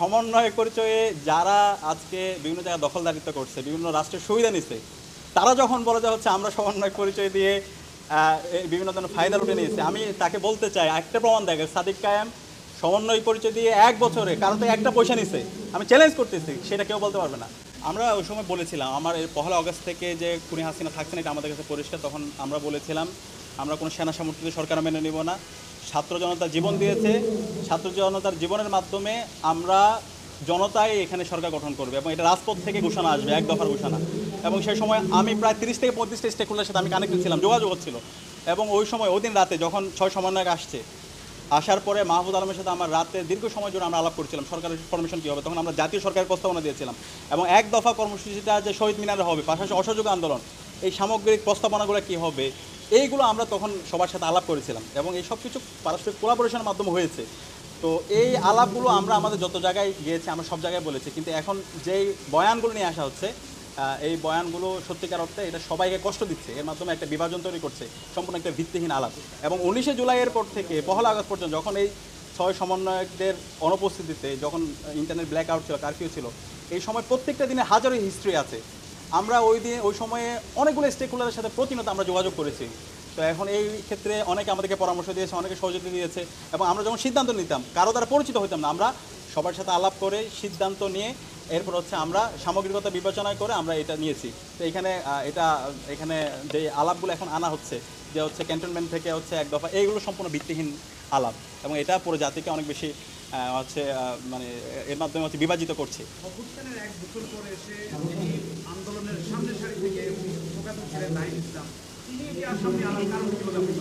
সমন্বয় পরিচয়ে যারা আজকে বিভিন্ন জায়গায় দখলদারিত্ব করছে, বিভিন্ন রাষ্ট্রের সুবিধা নিচ্ছে, তারা যখন বলে যে হচ্ছে আমরা সমন্বয় পরিচয় দিয়ে বিভিন্ন ধরনের ফায়দা লুটে নিয়েছে, আমি তাকে বলতে চাই একটা প্রমাণ দেখে সাদিক কায়েম সমন্বয় পরিচয় দিয়ে 1 বছরে কারণ তো একটা পয়সা নিছে। আমি চ্যালেঞ্জ করতেছি, সেটা কেউ বলতে পারবে না। আমরা ওই সময় বলেছিলাম আমার এই 1 আগস্ট থেকে যে খুনি হাসিনা থাকছেন এটা আমাদের কাছে পরিষ্কার। তখন আমরা বলেছিলাম আমরা কোনো সেনা সামর্থ্য সরকার মেনে নিব না। ছাত্র জনতা জীবন দিয়েছে, ছাত্র জনতার জীবনের মাধ্যমে আমরা জনতাই এখানে সরকার গঠন করবে এবং এটা রাজপথ থেকে ঘোষণা আসবে, 1 দফার ঘোষণা। এবং সেই সময় আমি প্রায় 30 থেকে 35টা স্টেকহোল্ডারের সাথে আমি কানেক্টেড ছিলাম, যোগাযোগ হচ্ছিল। এবং ওই সময় ওই দিন রাতে যখন 6 সমন্বয়ক আসার পরে মাহফুজ আলমের সাথে আমার রাতে দীর্ঘ সময় জুড়ে আমরা আলাপ করছিলাম সরকারের ফরমেশন কী হবে। তখন আমরা জাতীয় সরকারের প্রস্তাবনা দিয়েছিলাম এবং 1 দফা কর্মসূচিটা যে শহীদ মিনারে হবে, পাশাপাশি অসহযোগ আন্দোলন, এই সামগ্রিক প্রস্তাবনাগুলো কী হবে, এইগুলো আমরা তখন সবার সাথে আলাপ করেছিলাম এবং এই সব কিছু পারস্পরিক কোলাবোরেশনের মাধ্যমে হয়েছে। তো এই আলাপগুলো আমরা আমাদের যত জায়গায় গিয়েছি আমরা সব জায়গায় বলেছি, কিন্তু এখন যেই বয়ানগুলো নিয়ে আসা হচ্ছে এই বয়ানগুলো সত্যিকার অর্থে এটা সবাইকে কষ্ট দিচ্ছে, এর মাধ্যমে একটা বিভাজন তৈরি করছে, সম্পূর্ণ একটা ভিত্তিহীন আলাপ। এবং 19শে জুলাইয়ের পর থেকে 1 আগস্ট পর্যন্ত যখন এই 6 সমন্বয়কদের অনুপস্থিতিতে যখন ইন্টারনেট ব্ল্যাক আউট ছিল, কারফিউ ছিল, এই সময় প্রত্যেকটা দিনে হাজারো হিস্ট্রি আছে। আমরা ওই সময়ে অনেকগুলো স্টেকহোল্ডারের সাথে প্রতিনিয়ত আমরা যোগাযোগ করেছি। তো এখন এই ক্ষেত্রে অনেকে আমাদেরকে পরামর্শ দিয়েছে, অনেকে সহযোগিতা দিয়েছে এবং আমরা যখন সিদ্ধান্ত নিতাম কারো দ্বারা পরিচিত হইতাম না, আমরা সবার সাথে আলাপ করে সিদ্ধান্ত নিয়ে এরপর হচ্ছে আমরা সামগ্রিকতা বিবেচনা করে আমরা এটা নিয়েছি। তো এখানে যে আলাপগুলো এখন আনা হচ্ছে যে হচ্ছে ক্যান্টনমেন্ট থেকে হচ্ছে 1 দফা, এইগুলো সম্পূর্ণ ভিত্তিহীন আলাপ এবং এটা পুরো জাতিকে অনেক বেশি হচ্ছে মানে এর মাধ্যমে হচ্ছে বিভাজিত করছে। অভ্যুত্থানের 1 বছর পরে এসে আন্দোলনের সামনের সারি থেকে নাহিদ ইসলাম,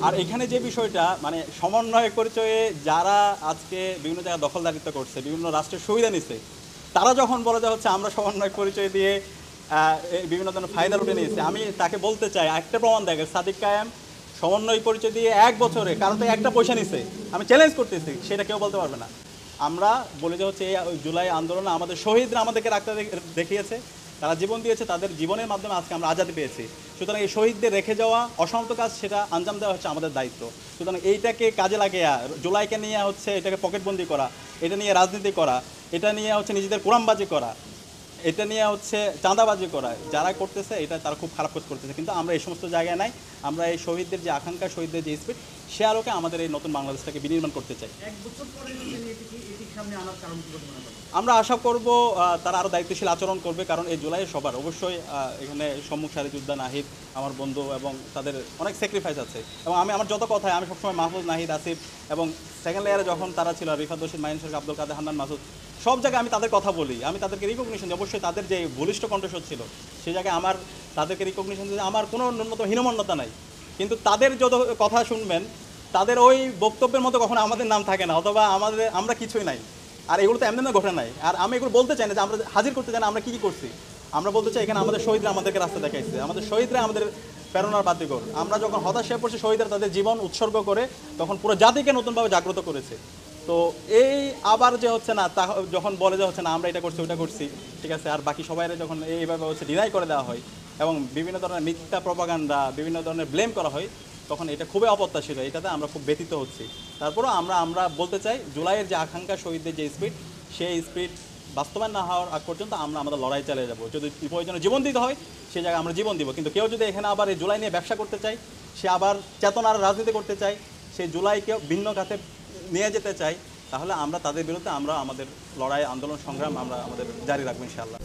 আর এখানে যে বিষয়টা মানে সমন্বয় পরিচয়ে যারা আজকে বিভিন্ন জায়গায় দখলদারিত্ব করছে, বিভিন্ন রাষ্ট্রের সুবিধা নিচ্ছে, তারা যখন বলে যে হচ্ছে আমরা সমন্বয় পরিচয় দিয়ে বিভিন্ন ধরনের ফায়দা লুটে নিয়েছে, আমি তাকে বলতে চাই একটা প্রমাণ দেখে সাদিক কায়েম সমন্বয় পরিচয় দিয়ে 1 বছরে কারণ তো একটা পয়সা নিছে। আমি চ্যালেঞ্জ করতেছি, সেটা কেউ বলতে পারবে না। আমরা বলে যে হচ্ছে এই জুলাই আন্দোলনে আমাদের শহীদরা আমাদেরকে রাখতে দেখিয়েছে, তারা জীবন দিয়েছে, তাদের জীবনের মাধ্যমে আজকে আমরা আজাদি পেয়েছি। সুতরাং এই শহীদদের রেখে যাওয়া অসমাপ্ত কাজ সেটা আঞ্জাম দেওয়া হচ্ছে আমাদের দায়িত্ব। সুতরাং এইটাকে কাজে লাগিয়ে জুলাইকে নিয়ে হচ্ছে এটাকে পকেটবন্দি করা, এটা নিয়ে রাজনীতি করা, এটা নিয়ে হচ্ছে নিজেদের কোরআনবাজি করা, এটা নিয়ে হচ্ছে চাঁদাবাজি করা, যারা করতেছে এটা তারা খুব খারাপ কাজ করতেছে। কিন্তু আমরা এই সমস্ত জায়গায় নাই, আমরা এই শহীদদের যে আকাঙ্ক্ষা, শহীদদের যে স্পিরিট, সে আলোকে আমাদের এই নতুন বাংলাদেশটাকে বিনির্মাণ করতে চাই। 1 বছর পরে সামনে আনার কারণ কি মনে করেন? আমরা আশা করব তারা আরও দায়িত্বশীল আচরণ করবে, কারণ এই জুলাই সবার অবশ্যই এখানে সম্মুখ সারি যোদ্ধা নাহিদ আমার বন্ধু এবং তাদের অনেক স্যাক্রিফাইস আছে। এবং আমার যত কথায় আমি সবসময় মাহফুজ, নাহিদ, আসিফ এবং সেকেন্ড লেয়ারে যখন তারা ছিল রিফাত রশিদ, মাইন শরীফ, আব্দুল কাদের, হান্নান মাসুদ, সব জায়গায় আমি তাদের কথা বলি, আমি তাদেরকে রিকগনিশন দিই। অবশ্যই তাদের যে বলিষ্ঠ কণ্ঠস্বর ছিল সেই জায়গায় আমার তাদেরকে রিকগনিশন দিতে আমার কোনো ন্যূনতম হীনমন্যতা নাই। কিন্তু তাদের যত কথা শুনবেন তাদের ওই বক্তব্যের মতো কখনো আমাদের নাম থাকে না, অথবা আমরা কিছুই নাই। আর এগুলো তো এমনি ঘটে নাই। আর আমি এগুলো বলতে চাই না যে আমরা হাজির করতে চাই না আমরা কী কী করছি। আমরা বলতে চাই এখানে আমাদের শহীদরা আমাদেরকে রাস্তা দেখাইছে, আমাদের শহীদরা আমাদের প্রেরণার বাতিঘর। আমরা যখন হতাশায় পড়ছি, শহীদরা তাদের জীবন উৎসর্গ করে তখন পুরো জাতিকে নতুনভাবে জাগ্রত করেছে। তো এই আবার যে হচ্ছে না, তা যখন বলে যে হচ্ছে না আমরা এটা করছি ওটা করছি, ঠিক আছে, আর বাকি সবাইরা যখন এইভাবে হচ্ছে ডিনাই করে দেওয়া হয় এবং বিভিন্ন ধরনের মিথ্যা প্রপাগান্ডা, বিভিন্ন ধরনের ব্লেম করা হয়, তখন এটা খুবই অপ্রত্যাশিত। এটাতে আমরা খুব ব্যথিত হচ্ছি। তারপরেও আমরা বলতে চাই জুলাইয়ের যে আকাঙ্ক্ষা, শহীদদের যে স্পিরিট, সেই স্পিরিট বাস্তবায়ন না হওয়ার আগ পর্যন্ত আমরা আমাদের লড়াই চালিয়ে যাবো। যদি প্রয়োজনে জীবন দিতে হয় সেই জায়গায় আমরা জীবন দিব। কিন্তু কেউ যদি এখানে আবার এই জুলাই নিয়ে ব্যবসা করতে চায়, সে আবার চেতনার রাজনীতি করতে চায়, সেই জুলাইকে ভিন্ন খাতে নিয়ে যেতে চাই, তাহলে আমরা তাদের বিরুদ্ধে আমরা আমাদের লড়াই, আন্দোলন, সংগ্রাম আমরা আমাদের জারি রাখবো ইনশাআল্লাহ।